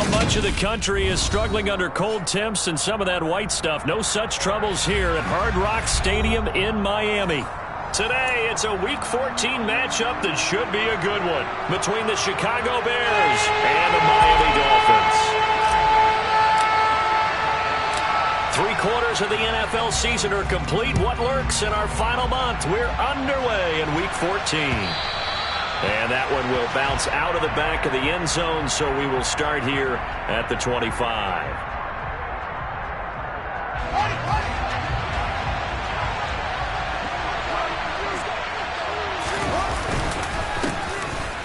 Well, much of the country is struggling under cold temps and some of that white stuff. No such troubles here at Hard Rock Stadium in Miami. Today, it's a Week 14 matchup that should be a good one between the Chicago Bears and the Miami Dolphins. 3/4 of the NFL season are complete. What lurks in our final month? We're underway in Week 14. And that one will bounce out of the back of the end zone, so we will start here at the 25.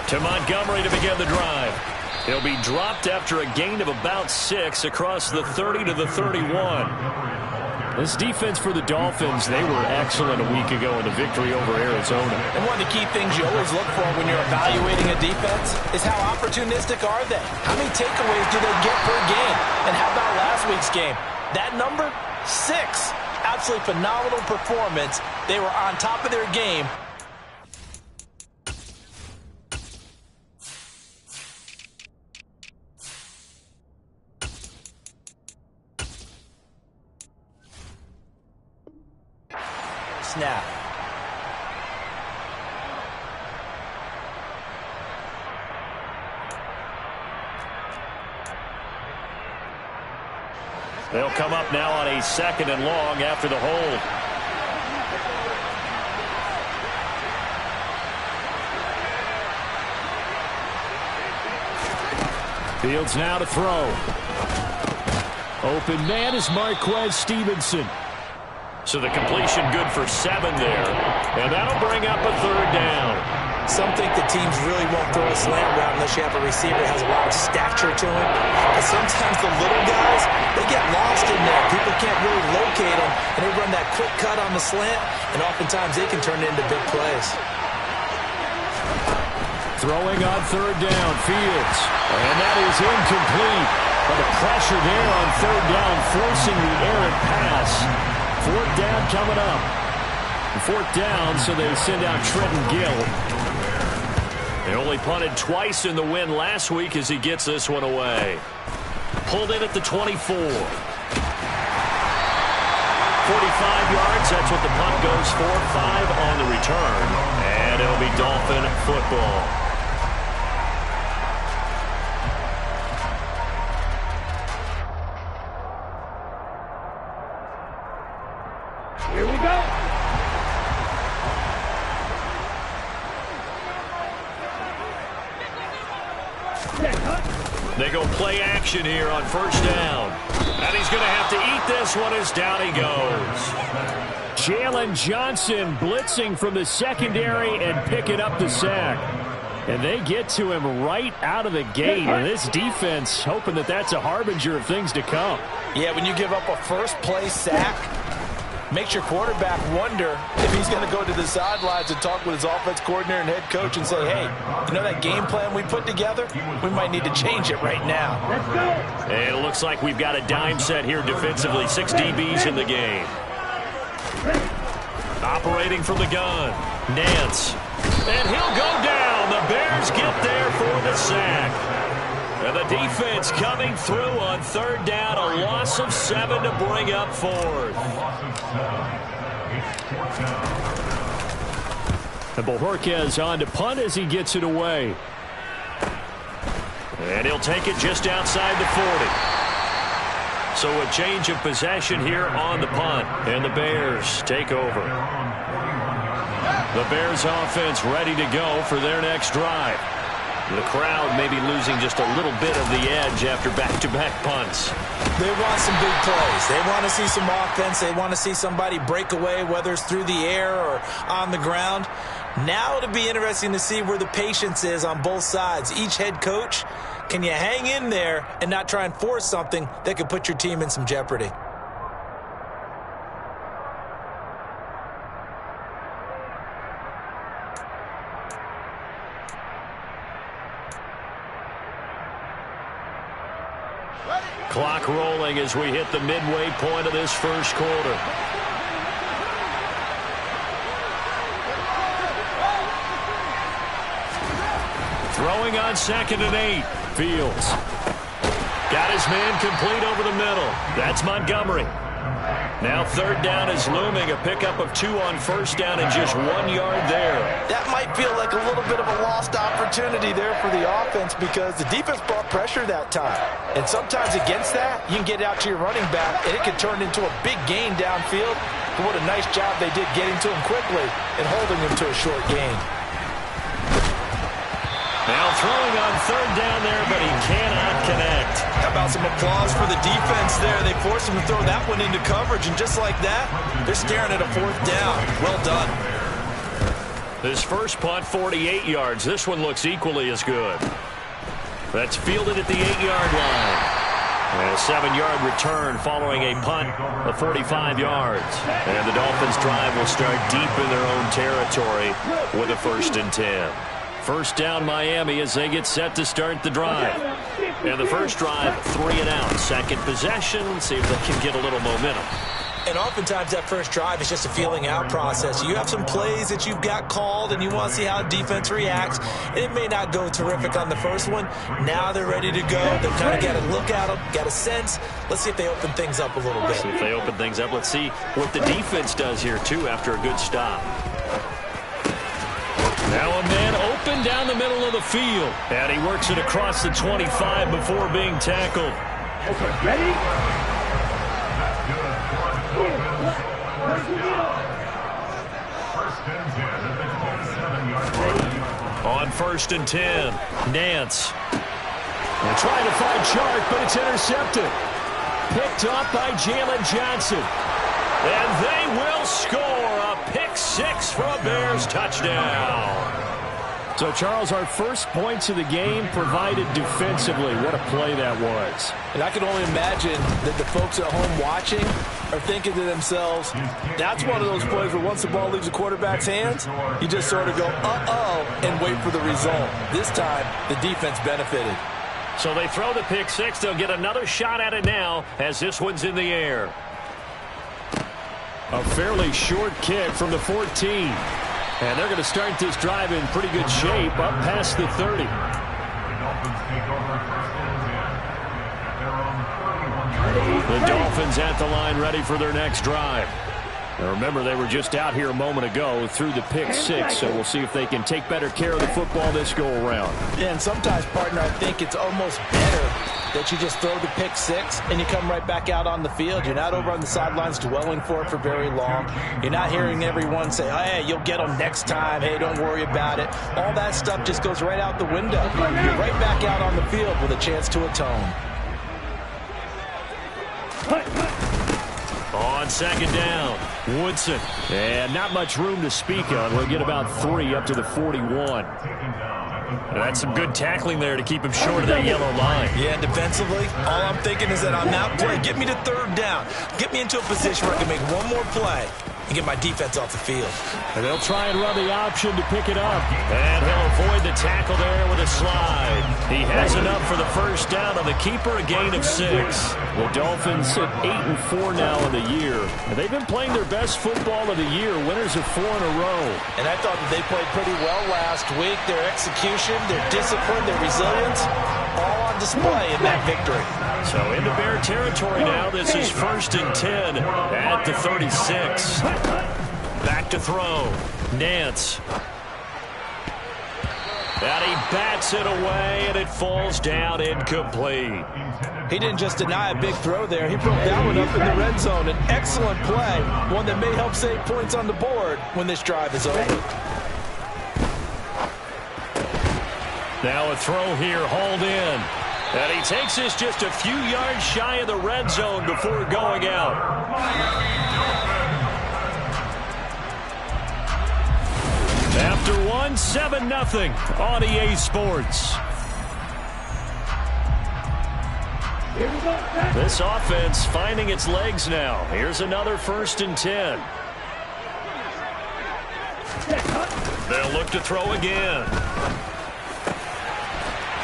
To Montgomery to begin the drive. He'll be dropped after a gain of about 6 across the 30 to the 31. This defense for the Dolphins, they were excellent a week ago in the victory over Arizona. And one of the key things you always look for when you're evaluating a defense is how opportunistic are they? How many takeaways do they get per game? And how about last week's game? That number? 6. Absolutely phenomenal performance. They were on top of their game. Snap. They'll come up now on a 2nd and long after the hold. Fields now to throw. Open man is Marquez Stevenson. So the completion good for 7 there. And that'll bring up a 3rd down. Some think the teams really won't throw a slant route unless you have a receiver that has a lot of stature to him. But sometimes the little guys, they get lost in there. People can't really locate them, and they run that quick cut on the slant, and oftentimes they can turn it into big plays. Throwing on 3rd down, Fields. And that is incomplete. But the pressure there on 3rd down, forcing the errant pass. 4th down coming up. 4th down, so they send out Trenton Gill. They only punted twice in the win last week as he gets this one away. Pulled in at the 24. 45 yards, that's what the punt goes for. 5 on the return. And it'll be Dolphin football. Here we go. They go play action here on 1st down. And he's going to have to eat this one as down he goes. Jalen Johnson blitzing from the secondary and picking up the sack. And they get to him right out of the gate. And this defense hoping that that's a harbinger of things to come. Yeah, when you give up a first-play sack, makes your quarterback wonder if he's going to go to the sidelines and talk with his offense coordinator and head coach and say, hey, you know that game plan we put together? We might need to change it right now. Let's go. And it looks like we've got a dime set here defensively. 6 DBs in the game. Operating from the gun. Nance. And he'll go down. The Bears get there for the sack. And the defense coming through on 3rd down. A loss of 7 to bring up 4th. And Bojorquez on to punt as he gets it away. And he'll take it just outside the 40. So a change of possession here on the punt. And the Bears take over. The Bears offense ready to go for their next drive. The crowd may be losing just a little bit of the edge after back-to-back punts. They want some big plays. They want to see some offense. They want to see somebody break away, whether it's through the air or on the ground. Now it'll be interesting to see where the patience is on both sides. Each head coach, can you hang in there and not try and force something that could put your team in some jeopardy? Clock rolling as we hit the midway point of this 1st quarter. Throwing on 2nd and 8. Fields. Got his man complete over the middle. That's Montgomery. Now third down is looming. A pickup of 2 on first down and just 1 yard there. That might feel like a little bit of a lost opportunity there for the offense because the defense brought pressure that time. And sometimes against that, you can get out to your running back, and it can turn into a big gain downfield. But what a nice job they did getting to him quickly and holding him to a short gain. Now throwing on third down there, but he cannot connect. How about some applause for the defense there? They forced him to throw that one into coverage, and just like that, they're staring at a fourth down. Well done. His first punt, 48 yards. This one looks equally as good. That's fielded at the 8-yard line. And a 7-yard return following a punt of 45 yards. And the Dolphins' drive will start deep in their own territory with a 1st and 10. First down Miami as they get set to start the drive. And the first drive, 3 and out. Second possession, see if they can get a little momentum. And oftentimes that first drive is just a feeling out process. You have some plays that you've got called and you want to see how defense reacts. And it may not go terrific on the first one. Now they're ready to go. They've kind of got to look at them, got a sense. Let's see if they open things up a little bit. See if they open things up. Let's see what the defense does here, too, after a good stop. Now a man open down the middle of the field. And he works it across the 25 before being tackled. Okay, ready? On 1st and 10, Nance. They're trying to find Chark, but it's intercepted. Picked up by Jalen Johnson. And they will score a pick-6 for a Bears touchdown. So, Charles, our first points of the game provided defensively. What a play that was. And I can only imagine that the folks at home watching are thinking to themselves, that's one of those plays where once the ball leaves the quarterback's hands, you just sort of go, uh-oh, and wait for the result. This time, the defense benefited. So they throw the pick-6. They'll get another shot at it now as this one's in the air. A fairly short kick from the 14. And they're going to start this drive in pretty good shape up past the 30. The Dolphins at the line ready for their next drive. Now remember, they were just out here a moment ago through the pick-6, so we'll see if they can take better care of the football this go-around. Yeah, and sometimes, partner, I think it's almost better that you just throw the pick-6 and you come right back out on the field. You're not over on the sidelines dwelling for it for very long. You're not hearing everyone say, hey, you'll get them next time. Hey, don't worry about it. All that stuff just goes right out the window. You're right back out on the field with a chance to atone. On second down, Woodson. And not much room to speak on. We'll get about 3 up to the 41. And that's some good tackling there to keep him short of that yellow line. Yeah, and defensively, all I'm thinking is that on that play, get me to third down. Get me into a position where I can make one more play and get my defense off the field. And they'll try and run the option to pick it up. And he'll avoid the tackle there with a slide. He has enough for the first down on the keeper, a gain of 6. The Dolphins sit 8-4 now in the year. And they've been playing their best football of the year, winners of 4 in a row. And I thought that they played pretty well last week. Their execution, their discipline, their resilience, all on display in that victory. So into Bear territory now. This is 1st and 10 at the 36. Back to throw. Nance. And he bats it away, and it falls down incomplete. He didn't just deny a big throw there. He broke that one up in the red zone. An excellent play, one that may help save points on the board when this drive is over. Now a throw here, hauled in. And he takes this just a few yards shy of the red zone before going out. After 1, 7-0 on EA Sports. This offense finding its legs now. Here's another 1st and 10. They'll look to throw again.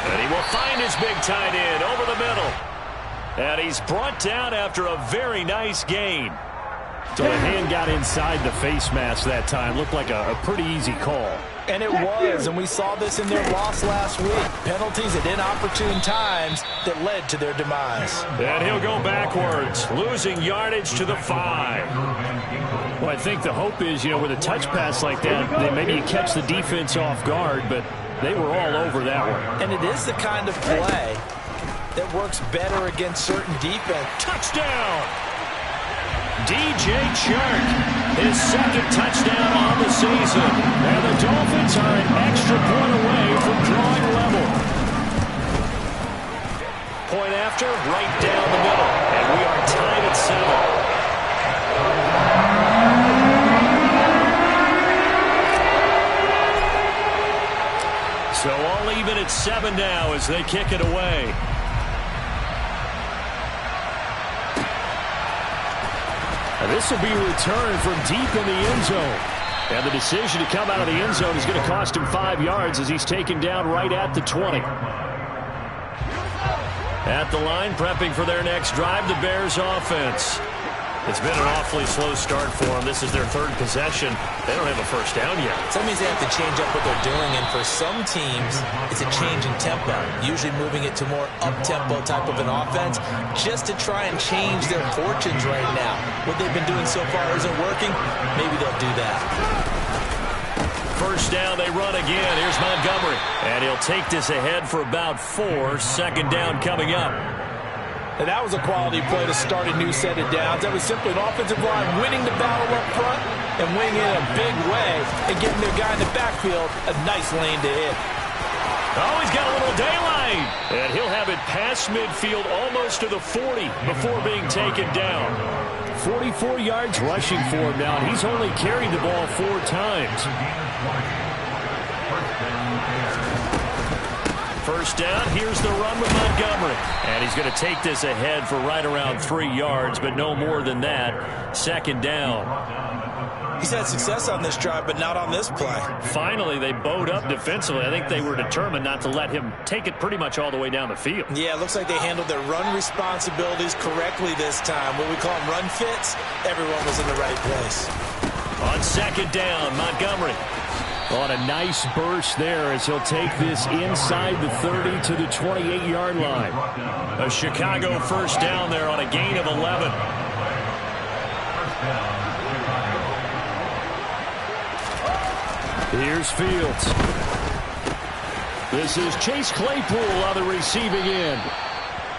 And he will find his big tight end over the middle. And he's brought down after a very nice gain. So the hand got inside the face mask that time. Looked like a pretty easy call. And it was, and we saw this in their loss last week. Penalties at inopportune times that led to their demise. And he'll go backwards, losing yardage to the 5. Well, I think the hope is, with a touch pass like that, that maybe you catch the defense off guard, but they were all over that one. And it is the kind of play that works better against certain defense. Touchdown! DJ Chark, his second touchdown on the season. And the Dolphins are an extra point away from drawing level. Point after, right down the middle. And we are tied at 7. So all even at 7 now as they kick it away. And this will be a return from deep in the end zone. And the decision to come out of the end zone is going to cost him 5 yards as he's taken down right at the 20. At the line, prepping for their next drive, the Bears offense. It's been an awfully slow start for them. This is their 3rd possession. They don't have a first down yet. So that means they have to change up what they're doing, and for some teams, it's a change in tempo, usually moving it to more up-tempo type of an offense, just to try and change their fortunes right now. What they've been doing so far isn't working. Maybe they'll do that. First down, they run again. Here's Montgomery. And he'll take this ahead for about 4. Second down coming up. And that was a quality play to start a new set of downs. That was simply an offensive line winning the battle up front and winning it in a big way and getting their guy in the backfield a nice lane to hit. Oh, he's got a little daylight. And he'll have it past midfield almost to the 40 before being taken down. 44 yards rushing for him now, and he's only carried the ball 4 times. First down, here's the run with Montgomery. And he's going to take this ahead for right around 3 yards, but no more than that. Second down. He's had success on this drive, but not on this play. Finally, they bowed up defensively. I think they were determined not to let him take it pretty much all the way down the field. Yeah, it looks like they handled their run responsibilities correctly this time. What we call them run fits, everyone was in the right place. On second down, Montgomery. On a nice burst there as he'll take this inside the 30 to the 28-yard line. A Chicago first down there on a gain of 11. Here's Fields. This is Chase Claypool on the receiving end.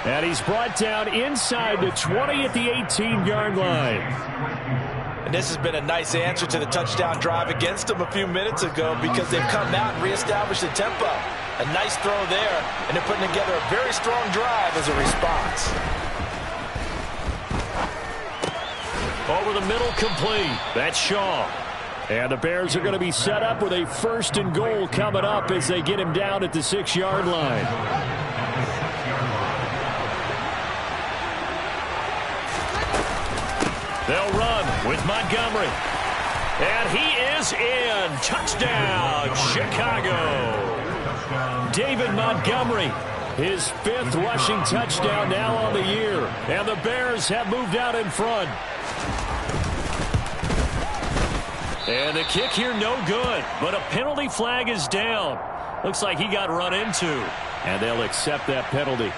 And he's brought down inside the 20 at the 18-yard line. And this has been a nice answer to the touchdown drive against them a few minutes ago because they've come out and reestablished the tempo. A nice throw there, and they're putting together a very strong drive as a response. Over the middle, complete. That's Shaw. And the Bears are going to be set up with a 1st and goal coming up as they get him down at the 6-yard line. They'll run with Montgomery. And he is in. Touchdown, Chicago. David Montgomery, his 5th rushing touchdown now on the year. And the Bears have moved out in front. And the kick here no good, but a penalty flag is down. Looks like he got run into. And they'll accept that penalty.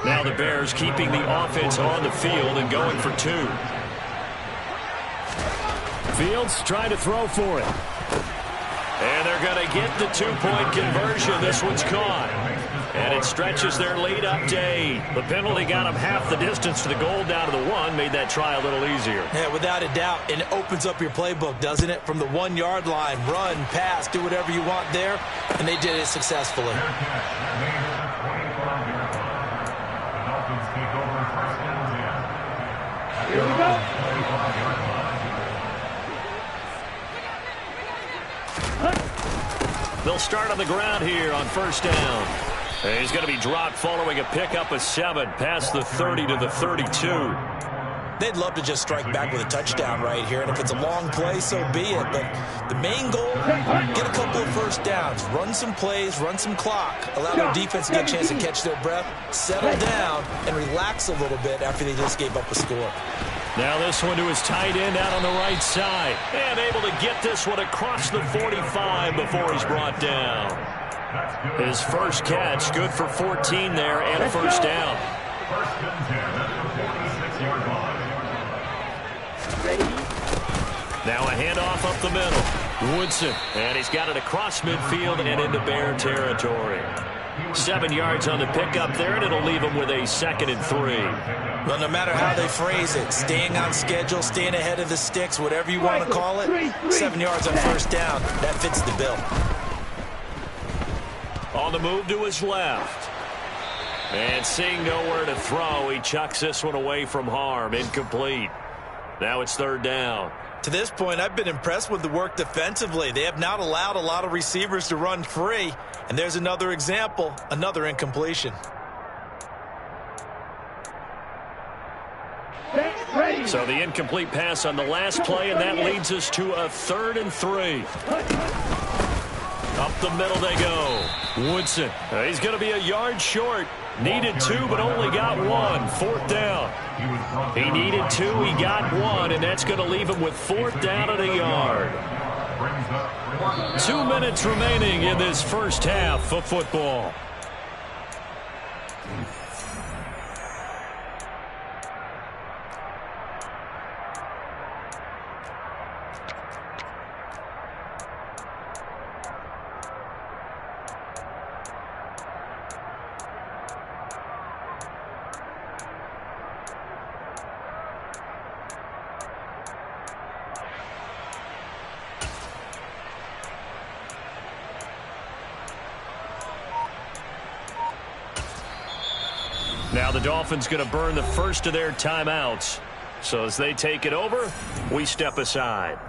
Now the Bears keeping the offense on the field and going for 2. Fields trying to throw for it. And they're going to get the 2-point conversion. This one's caught. And it stretches their lead up to 8. The penalty got them half the distance to the goal down to the 1. Made that try a little easier. Yeah, without a doubt. And it opens up your playbook, doesn't it? From the 1-yard line, run, pass, do whatever you want there. And they did it successfully. Here we go. They'll start on the ground here on first down. And he's going to be dropped following a pickup of 7 past the 30 to the 32. They'd love to just strike back with a touchdown right here, and if it's a long play, so be it. But the main goal, get a couple of first downs, run some plays, run some clock, allow their defense to get a chance to catch their breath, settle down, and relax a little bit after they just gave up a score. Now this one to his tight end out on the right side. And able to get this one across the 45 before he's brought down. His first catch, good for 14 there and a first down. Now a handoff up the middle. Woodson, and he's got it across midfield and into Bear territory. 7 yards on the pickup there, and it'll leave him with a 2nd and 3. Well, no matter how they phrase it, staying on schedule, staying ahead of the sticks, whatever you want to call it, 7 yards on first down, that fits the bill. On the move to his left. And seeing nowhere to throw, he chucks this one away from harm. Incomplete. Now it's 3rd down. To this point, I've been impressed with the work defensively. They have not allowed a lot of receivers to run free. And there's another example, another incompletion. So the incomplete pass on the last play, and that leads us to a 3rd and 3. Up the middle they go. Woodson. He's going to be a yard short. Needed 2, but only got 1. 4th down. He needed 2, he got 1, and that's going to leave him with 4th down and a yard. 2 minutes remaining in this first half of football. Now the Dolphins going to burn the first of their timeouts. So as they take it over, we step aside.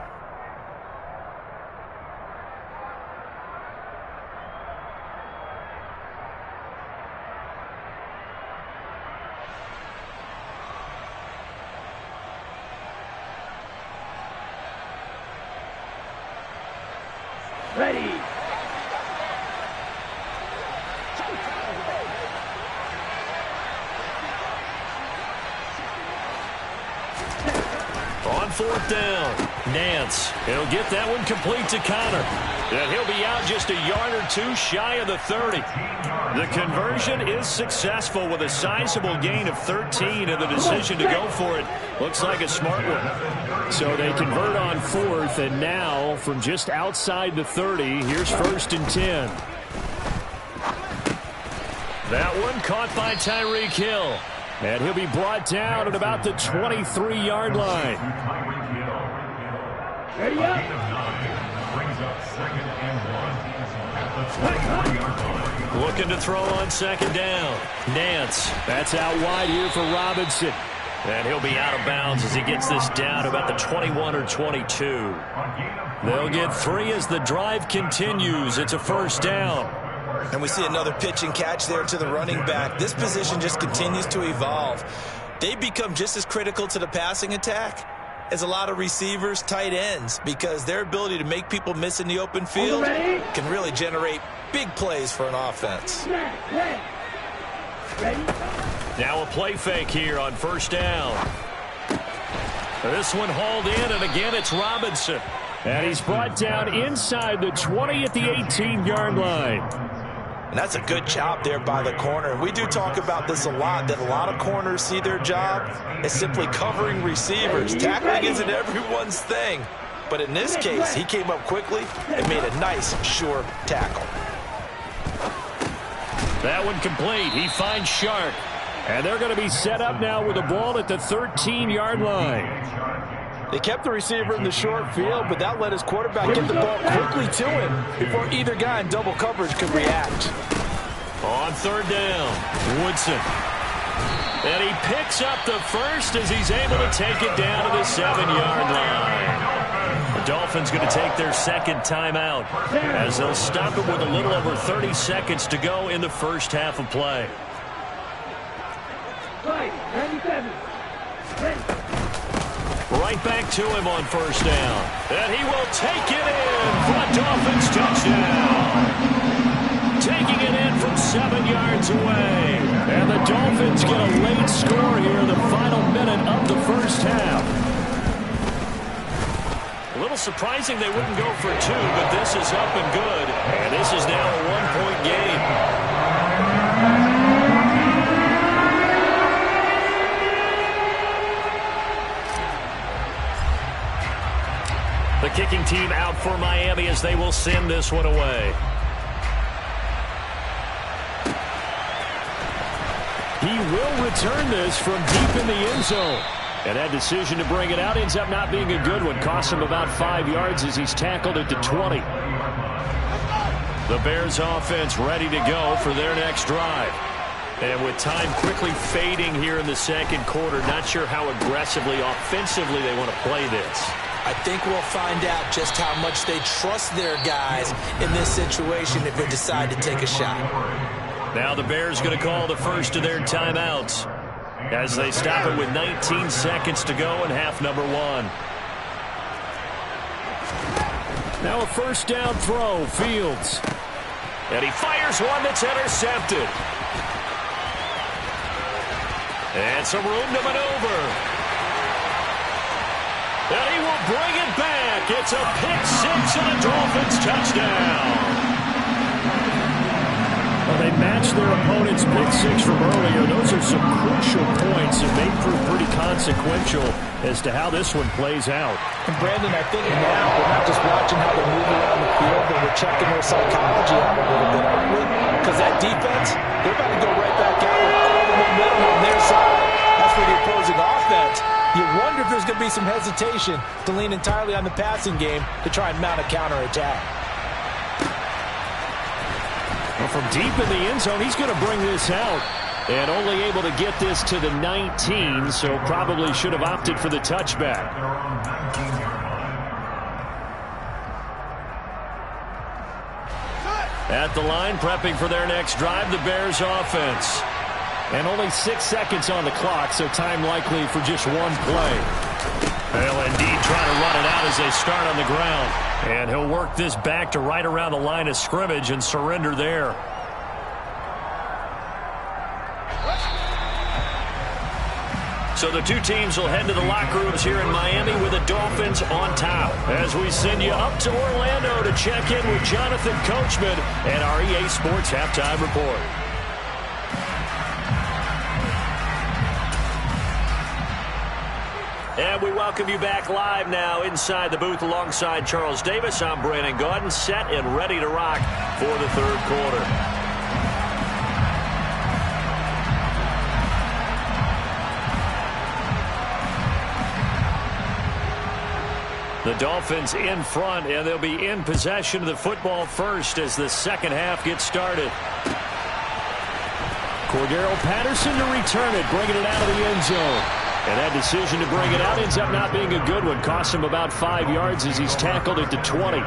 Ready. On 4th down, Nance. He'll get that one complete to Connor. And he'll be out just a yard or 2 shy of the 30. The conversion is successful with a sizable gain of 13, and the decision to go for it looks like a smart one. So they convert on 4th, and now from just outside the 30, here's 1st and 10. That one caught by Tyreek Hill. And he'll be brought down at about the 23-yard line. Ready up. Looking to throw on 2nd down. Nance. That's out wide here for Robinson. And he'll be out of bounds as he gets this down about the 21 or 22. They'll get 3 as the drive continues. It's a 1st down. And we see another pitch and catch there to the running back. This position just continues to evolve. They become just as critical to the passing attack as a lot of receivers, tight ends, because their ability to make people miss in the open field can really generate big plays for an offense. Ready. Now a play fake here on 1st down. This one hauled in, and again it's Robinson. And he's brought down inside the 20 at the 18-yard line. And that's a good job there by the corner. And we do talk about this a lot, that a lot of corners see their job as simply covering receivers. Tackling isn't everyone's thing. But in this case, he came up quickly and made a nice, sure tackle. That one complete. He finds Shark. And they're going to be set up now with the ball at the 13-yard line. They kept the receiver in the short field, but that let his quarterback get the ball quickly to him before either guy in double coverage could react. On 3rd down, Woodson. And he picks up the first as he's able to take it down to the 7-yard line. The Dolphins going to take their 2nd timeout as they'll stop it with a little over 30 seconds to go in the first half of play. 97. Ready. right back to him on first down. And he will take it in for a Dolphins touchdown. Taking it in from 7 yards away. And the Dolphins get a late score here in the final minute of the first half. A little surprising they wouldn't go for 2, but this is up and good. And this is now a 1-point game. The kicking team out for Miami as they will send this one away. He will return this from deep in the end zone. And that decision to bring it out ends up not being a good one. Costs him about 5 yards as he's tackled at the 20. The Bears offense ready to go for their next drive. And with time quickly fading here in the second quarter, not sure how aggressively, offensively they want to play this. I think we'll find out just how much they trust their guys in this situation if they decide to take a shot. Now the Bears going to call the first of their timeouts as they stop it with 19 seconds to go in half number 1. Now a first down throw, Fields. And he fires one that's intercepted. And some room to maneuver. And he will bring it back. It's a pick six and a Dolphins touchdown. Well, they matched their opponent's pick six from earlier. Those are some crucial points that may prove pretty consequential as to how this one plays out. And Brandon, I think now we're not just watching how they move around the field, but we're checking their psychology out a little bit, aren't we? Because that defense, they're about to go right back out with all the momentum on their side. That's for the opposing offense. You wonder if there's going to be some hesitation to lean entirely on the passing game to try and mount a counterattack. Well, from deep in the end zone, he's going to bring this out. And only able to get this to the 19, so probably should have opted for the touchback. At the line, prepping for their next drive, the Bears offense. And only 6 seconds on the clock, so time likely for just one play. They'll indeed try to run it out as they start on the ground. And he'll work this back to right around the line of scrimmage and surrender there. So the two teams will head to the locker rooms here in Miami with the Dolphins on top. As we send you up to Orlando to check in with Jonathan Coachman and our EA Sports Halftime Report. And we welcome you back live now inside the booth alongside Charles Davis. I'm Brandon Gaudin, set and ready to rock for the third quarter. The Dolphins in front, and they'll be in possession of the football first as the second half gets started. Cordero Patterson to return it, bringing it out of the end zone. And that decision to bring it out ends up not being a good one. Costs him about 5 yards as he's tackled at the 20.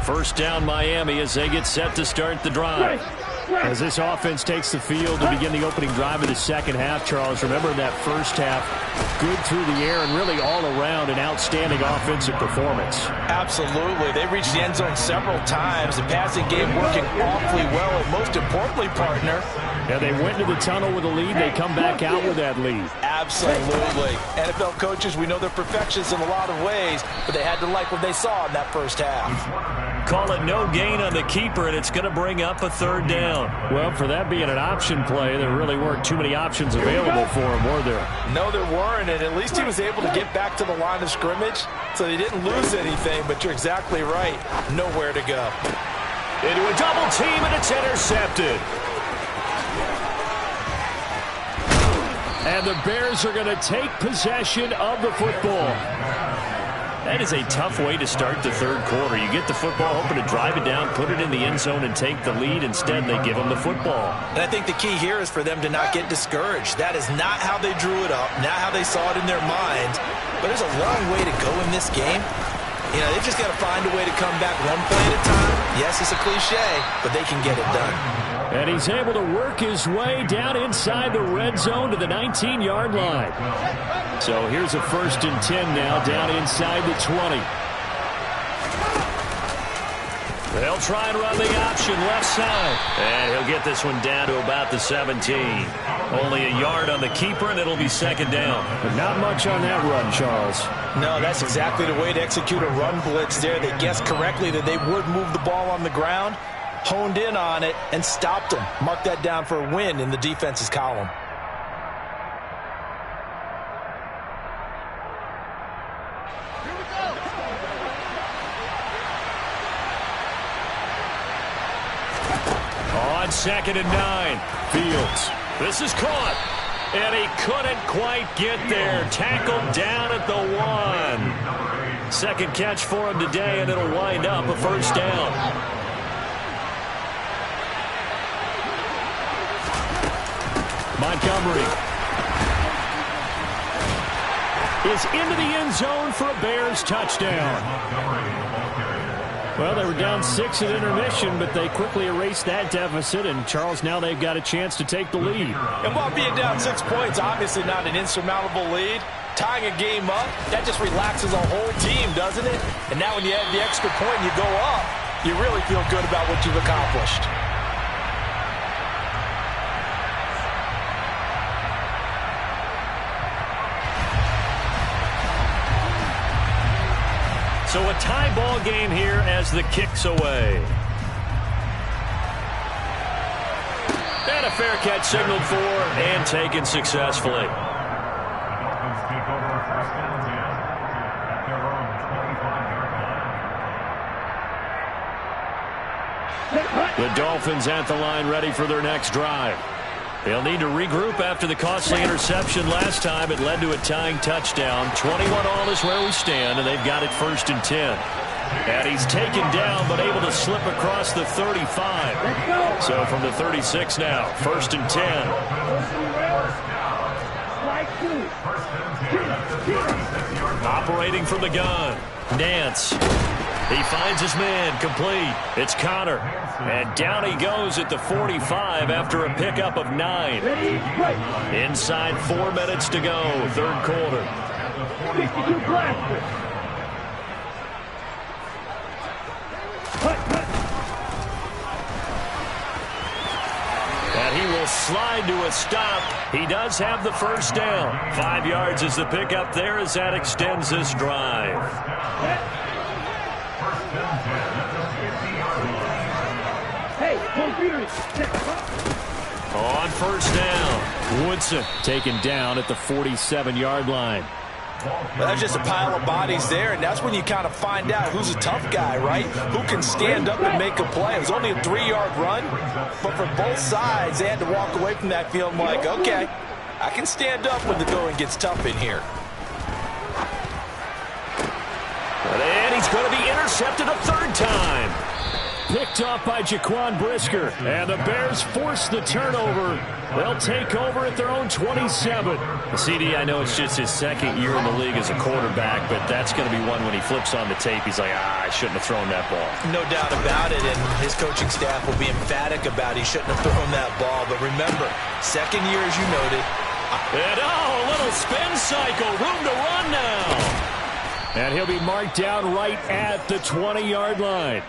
First down Miami as they get set to start the drive. As this offense takes the field to begin the opening drive of the second half, Charles, remember in that first half, good through the air and really all around an outstanding offensive performance. Absolutely. They reached the end zone several times. The passing game working awfully well, and most importantly, partner. Yeah, they went into the tunnel with a lead. They come back out with that lead. Absolutely. NFL coaches, we know they're perfectionists in a lot of ways, but they had to like what they saw in that first half. Call it no gain on the keeper, and it's going to bring up a third down. Well, for that being an option play, there really weren't too many options available for him, were there? No, there weren't, and at least he was able to get back to the line of scrimmage, so he didn't lose anything, but you're exactly right. Nowhere to go. Into a double team, and it's intercepted. And the Bears are going to take possession of the football. That is a tough way to start the third quarter. You get the football, hoping to drive it down, put it in the end zone, and take the lead. Instead, they give them the football. And I think the key here is for them to not get discouraged. That is not how they drew it up, not how they saw it in their minds. But there's a long way to go in this game. You know, they've just got to find a way to come back one play at a time, Yes, it's a cliche, but they can get it done. And he's able to work his way down inside the red zone to the 19-yard line. So here's a 1st and 10 now down inside the 20. They'll try and run the option left side. And he'll get this one down to about the 17. Only a yard on the keeper, and it'll be 2nd down. But not much on that run, Charles. No, that's exactly the way to execute a run blitz there. They guessed correctly that they would move the ball on the ground, honed in on it, and stopped them. Mark that down for a win in the defense's column. On 2nd and 9, Fields. This is caught. And he couldn't quite get there. Tackled down at the 1. 2nd catch for him today, and it'll wind up a 1st down. Montgomery is into the end zone for a Bears touchdown. Well, they were down 6 at intermission, but they quickly erased that deficit, and Charles, now they've got a chance to take the lead. And while being down 6 points, obviously not an insurmountable lead, tying a game up, that just relaxes a whole team, doesn't it? And now when you add the extra point and you go up, you really feel good about what you've accomplished. So a tie ball game here as the kick's away. And a fair catch signaled for and taken successfully. The Dolphins at the line, ready for their next drive. They'll need to regroup after the costly interception last time. It led to a tying touchdown. 21-all is where we stand, and they've got it 1st and 10. And he's taken down, but able to slip across the 35. So from the 36 now, 1st and 10. Operating from the gun, Nance. He finds his man, complete. It's Connor. And down he goes at the 45 after a pickup of 9. Inside 4 minutes to go, 3rd quarter. And he will slide to a stop. He does have the 1st down. 5 yards is the pickup there as that extends this drive. On 1st down, Woodson taken down at the 47-yard line. Well, that's just a pile of bodies there, and that's when you kind of find out who's a tough guy, right? Who can stand up and make a play. It was only a 3-yard run, but for both sides, they had to walk away from that feeling like, okay, I can stand up when the going gets tough in here. And he's going to be intercepted a 3rd time. Picked off by Jaquan Brisker, and the Bears force the turnover. They'll take over at their own 27. CD, I know it's just his 2nd year in the league as a quarterback, but that's going to be one when he flips on the tape. He's like, I shouldn't have thrown that ball. No doubt about it, and his coaching staff will be emphatic about he shouldn't have thrown that ball. But remember, 2nd year, as you noted. And a little spin cycle, room to run now. And he'll be marked down right at the 20-yard line.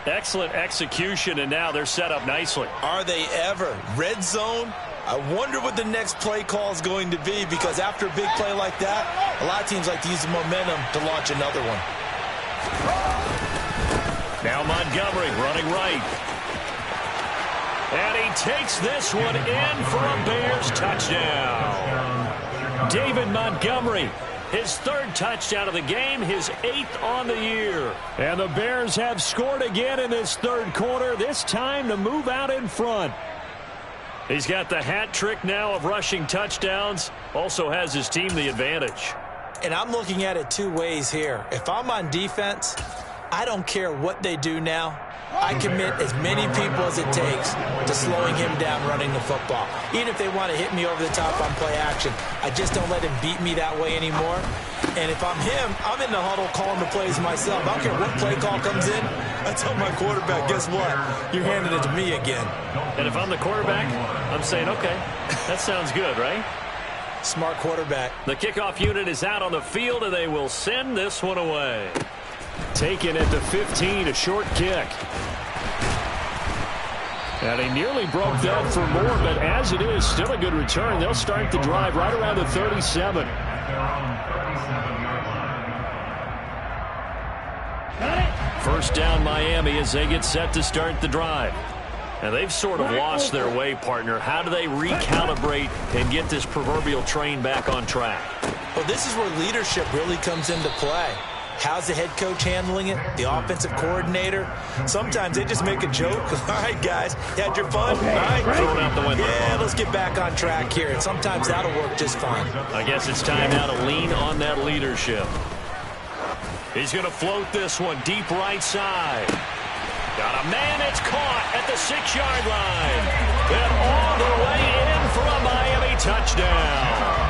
Excellent execution, and now they're set up nicely. Are they ever? Red zone? I wonder what the next play call is going to be, because after a big play like that, a lot of teams like to use the momentum to launch another one. Now Montgomery running right. And he takes this one in for a Bears touchdown. David Montgomery. His 3rd touchdown of the game, his 8th on the year. And the Bears have scored again in this 3rd quarter, this time to move out in front. He's got the hat trick now of rushing touchdowns, also has his team the advantage. And I'm looking at it 2 ways here. If I'm on defense, I don't care what they do now. I commit as many people as it takes to slowing him down running the football. Even if they want to hit me over the top on play action, I just don't let him beat me that way anymore. And if I'm him, I'm in the huddle calling the plays myself. I don't care what play call comes in. I tell my quarterback, guess what? You're handing it to me again. And if I'm the quarterback, I'm saying, okay, that sounds good, right? Smart quarterback. The kickoff unit is out on the field, and they will send this one away. Taken at the 15, a short kick. And he nearly broke that for more, but as it is, still a good return. They'll start the drive right around the 37. First down, Miami, as they get set to start the drive. And they've sort of lost their way, partner. How do they recalibrate and get this proverbial train back on track? Well, this is where leadership really comes into play. How's the head coach handling it? The offensive coordinator? Sometimes they just make a joke. All right, guys, you had your fun? Okay, all right, throw it out the window. Yeah, let's get back on track here. And sometimes that'll work just fine. I guess it's time now to lean on that leadership. He's going to float this one deep right side. Got a man, it's caught at the 6-yard line. And all the way in for a Miami touchdown.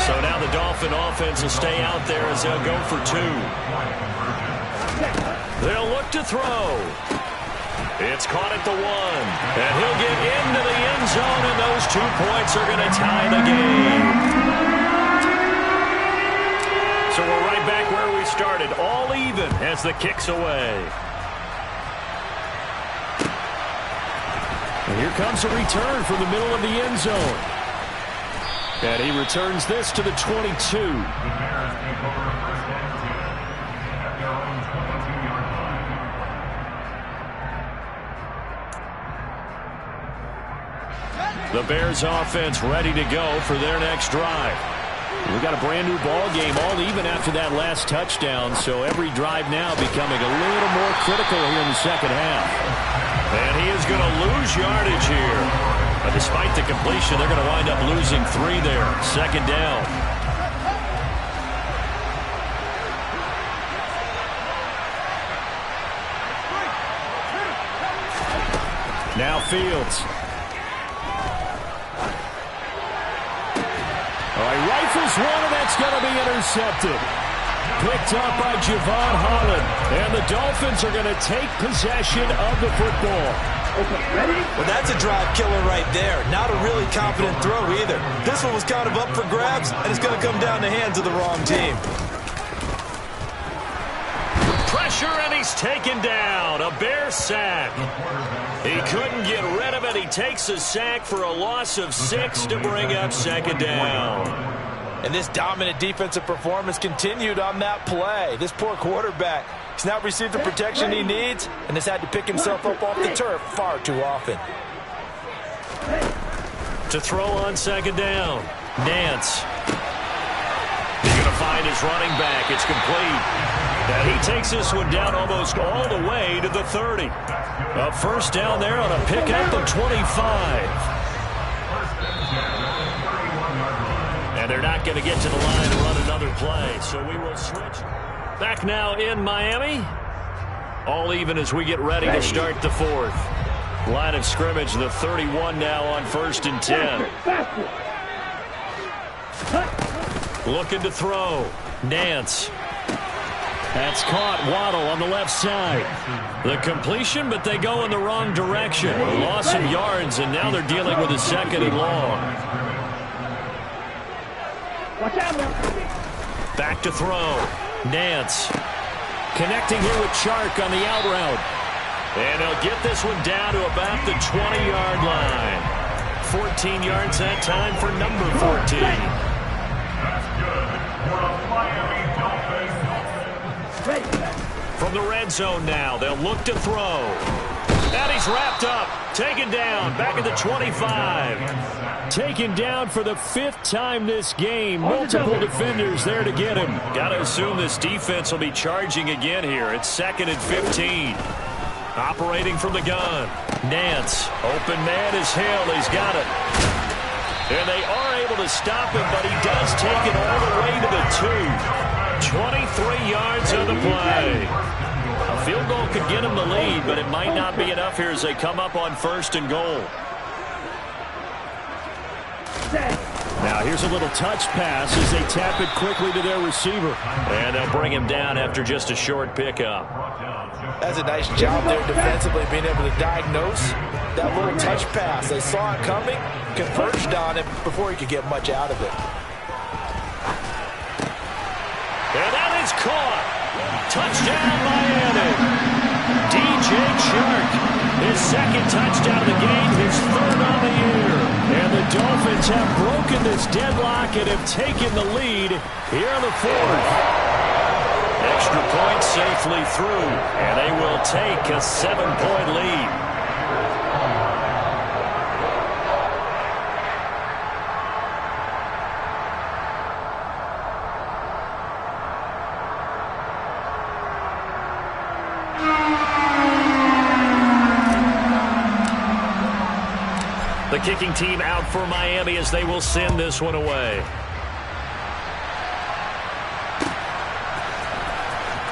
So now the Dolphin offense will stay out there as they'll go for 2. They'll look to throw. It's caught at the 1. And he'll get into the end zone, and those 2 points are going to tie the game. So we're right back where we started, all even as the kick's away. And here comes a return from the middle of the end zone. And he returns this to the 22. The Bears offense ready to go for their next drive. We've got a brand new ball game, all even after that last touchdown, so every drive now becoming a little more critical here in the second half. And he is going to lose yardage here. But despite the completion, they're going to wind up losing 3 there. Second down. Now Fields. All right, rifles one, and that's going to be intercepted. Picked up by Javon Holland. And the Dolphins are going to take possession of the football. Okay, ready? Well, that's a drive killer right there. Not a really confident throw either. This one was kind of up for grabs, and it's going to come down the hands of the wrong team. Pressure, and he's taken down. A Bear sack. He couldn't get rid of it. He takes a sack for a loss of 6 to bring up second down. And this dominant defensive performance continued on that play. This poor quarterback has not received the protection he needs and has had to pick himself up off the turf far too often. To throw on second down, Nance. He's going to find his running back. It's complete. And he takes this one down almost all the way to the 30. A first down there on a pickup of 25. And they're not going to get to the line and run another play. So we will switch. Back now in Miami. All even as we get ready to start the 4th. Line of scrimmage, the 31 now on 1st and 10. Looking to throw. Nance. That's caught. Waddle on the left side. The completion, but they go in the wrong direction. Lost some yards, and now they're dealing with a 2nd and long. Watch out, man. Back to throw. Nance. Connecting here with Chark on the out route. And they'll get this one down to about the 20-yard line. 14 yards that time for number 14. From the red zone now, they'll look to throw. And he's wrapped up. Taken down. Back at the 25. Taken down for the 5th time this game. Multiple defenders there to get him. Got to assume this defense will be charging again here. It's 2nd and 15. Operating from the gun. Nance. Open man is Hill. He's got it. And they are able to stop him, but he does take it all the way to the 2. 23 yards on the play. A field goal could get him the lead, but it might not be enough here as they come up on 1st and goal. Now here's a little touch pass as they tap it quickly to their receiver. And they'll bring him down after just a short pickup. That's a nice job there defensively, being able to diagnose that little touch pass. They saw it coming, converged on it before he could get much out of it. And that is caught. Touchdown, Miami. DJ Chark, his second touchdown of the game, his third on the year. And the Dolphins have broken this deadlock and have taken the lead here in the fourth. Extra point safely through, and they will take a 7-point lead. The kicking team out for Miami as they will send this one away.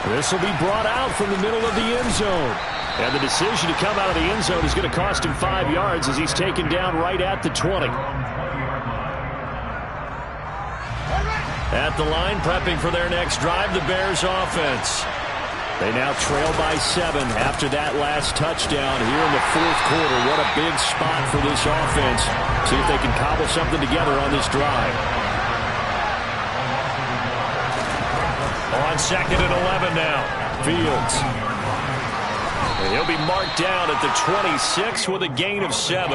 This will be brought out from the middle of the end zone. And the decision to come out of the end zone is going to cost him 5 yards as he's taken down right at the 20. At the line, prepping for their next drive, the Bears offense. They now trail by 7 after that last touchdown here in the fourth quarter. What a big spot for this offense. See if they can cobble something together on this drive. On 2nd and 11 now. Fields. And he'll be marked down at the 26 with a gain of 7.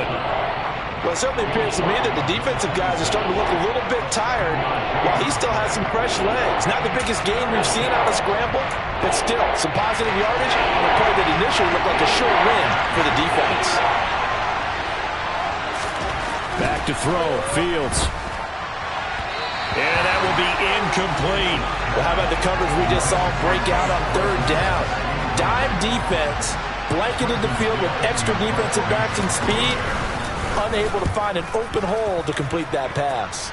Well, it certainly appears to me that the defensive guys are starting to look a little bit tired while he still has some fresh legs. Not the biggest gain we've seen on a scramble, but still some positive yardage on a play that initially looked like a sure win for the defense. Back to throw, Fields. And that will be incomplete. Well, how about the coverage we just saw break out on 3rd down? Dime defense, blanketed the field with extra defensive backs and speed, unable to find an open hole to complete that pass.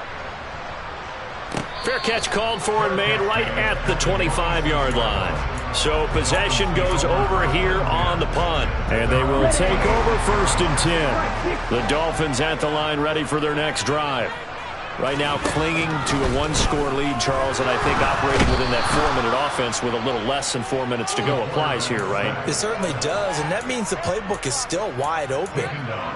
Fair catch called for and made right at the 25-yard line. So possession goes over here on the punt. And they will take over 1st and 10. The Dolphins at the line ready for their next drive. Right now clinging to a 1-score lead, Charles, and I think operating within that 4-minute offense with a little less than 4 minutes to go applies here, right? It certainly does, and that means the playbook is still wide open.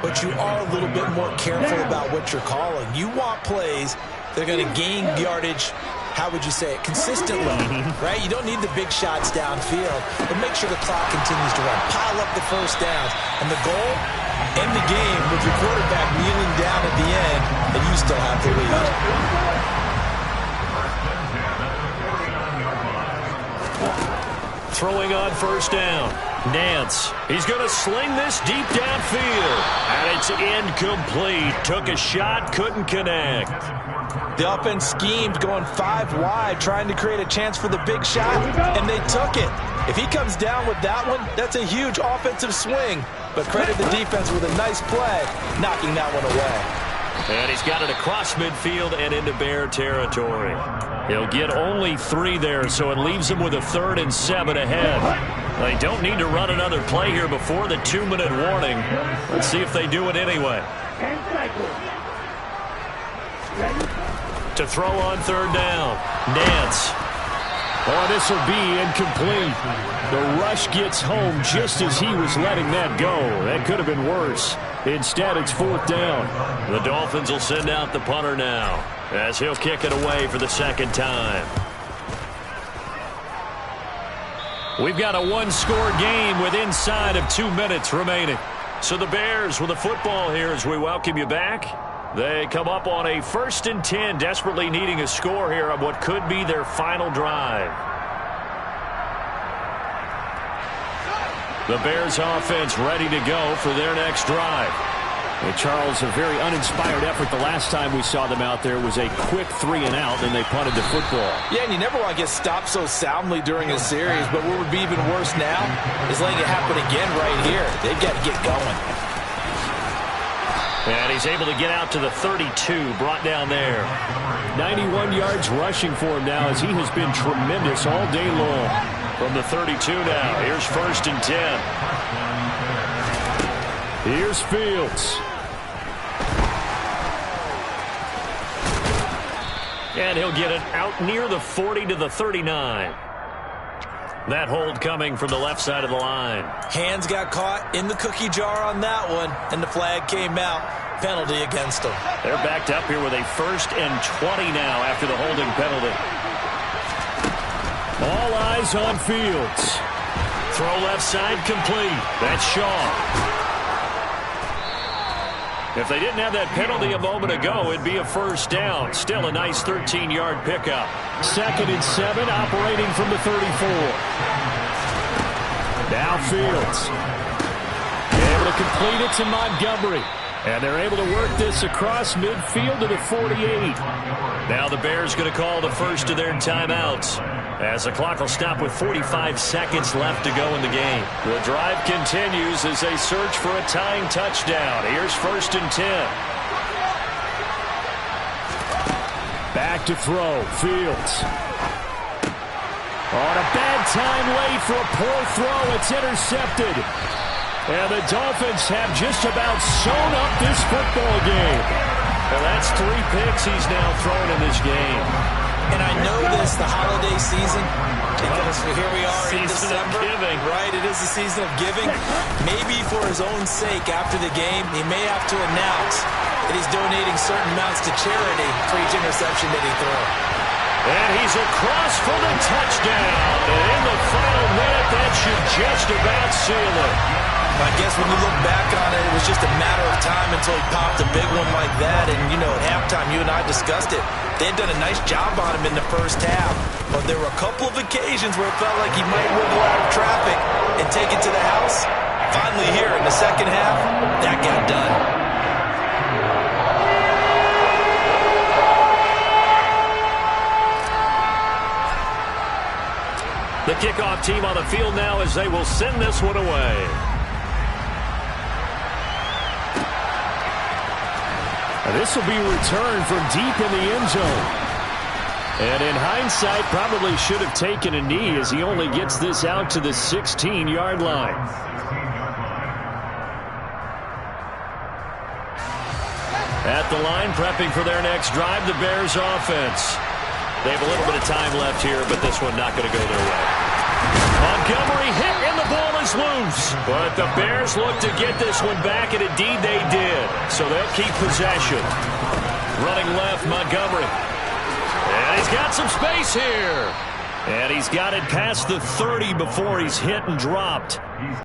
But you are a little bit more careful about what you're calling. You want plays that are going to gain yardage, how would you say it, consistently, right? You don't need the big shots downfield, but make sure the clock continues to run. Pile up the first downs, and the goal, end the game with your quarterback kneeling down at the end, and you still have the lead. Throwing on 1st down. Nance. He's going to sling this deep downfield. And it's incomplete. Took a shot, couldn't connect. The offense schemed going 5 wide, trying to create a chance for the big shot, and they took it. If he comes down with that one, that's a huge offensive swing. But credit the defense with a nice play, knocking that one away. And he's got it across midfield and into Bear territory. He'll get only 3 there, so it leaves him with a 3rd and 7 ahead. They don't need to run another play here before the 2-minute warning. Let's see if they do it anyway. To throw on 3rd down. Nance. Oh, this will be incomplete. The rush gets home just as he was letting that go. That could have been worse. Instead, it's 4th down. The Dolphins will send out the punter now as he'll kick it away for the 2nd time. We've got a 1-score game with inside of 2 minutes remaining. So the Bears with the football here as we welcome you back. They come up on a 1st and 10, desperately needing a score here on what could be their final drive. The Bears offense ready to go for their next drive. Well, Charles, a very uninspired effort the last time we saw them out there was a quick 3-and-out, and they punted the football. Yeah, and you never want to get stopped so soundly during a series, but what would be even worse now is letting it happen again right here. They've got to get going. And he's able to get out to the 32, brought down there. 91 yards rushing for him now as he has been tremendous all day long. From the 32 now, here's 1st and 10. Here's Fields. And he'll get it out near the 40 to the 39. That hold coming from the left side of the line. Hands got caught in the cookie jar on that one, and the flag came out. Penalty against them. They're backed up here with a 1st and 20 now after the holding penalty. All eyes on Fields. Throw left side complete. That's Shaw. If they didn't have that penalty a moment ago, it'd be a 1st down. Still a nice 13-yard pickup. 2nd and 7, operating from the 34. Now Fields. Able to complete it to Montgomery. And they're able to work this across midfield to the 48. Now the Bears going to call the first of their timeouts, as the clock will stop with 45 seconds left to go in the game. The drive continues as they search for a tying touchdown. Here's 1st and 10. Back to throw. Fields. On a bad time late for a poor throw. It's intercepted. And the Dolphins have just about sewn up this football game. Well, that's 3 picks he's now thrown in this game. And I know this, the holiday season, because here we are in December. Giving. Right, it is the season of giving. Maybe for his own sake after the game, he may have to announce that he's donating certain amounts to charity for each interception that he throws. And he's across for the touchdown. And in the final minute, that should just about seal it. I guess when you look back on it, it was just a matter of time until he popped a big one like that. And, you know, at halftime, you and I discussed it. They had done a nice job on him in the first half. But there were a couple of occasions where it felt like he might wiggle out of traffic and take it to the house. Finally here in the second half, that got done. The kickoff team on the field now as they will send this one away. This will be returned from deep in the end zone. And in hindsight, probably should have taken a knee as he only gets this out to the 16-yard line. At the line, prepping for their next drive, the Bears offense. They have a little bit of time left here, but this one not going to go their way. Montgomery hit, and the ball is loose. But the Bears look to get this one back, and indeed they did. So they'll keep possession. Running left, Montgomery. And he's got some space here. And he's got it past the 30 before he's hit and dropped.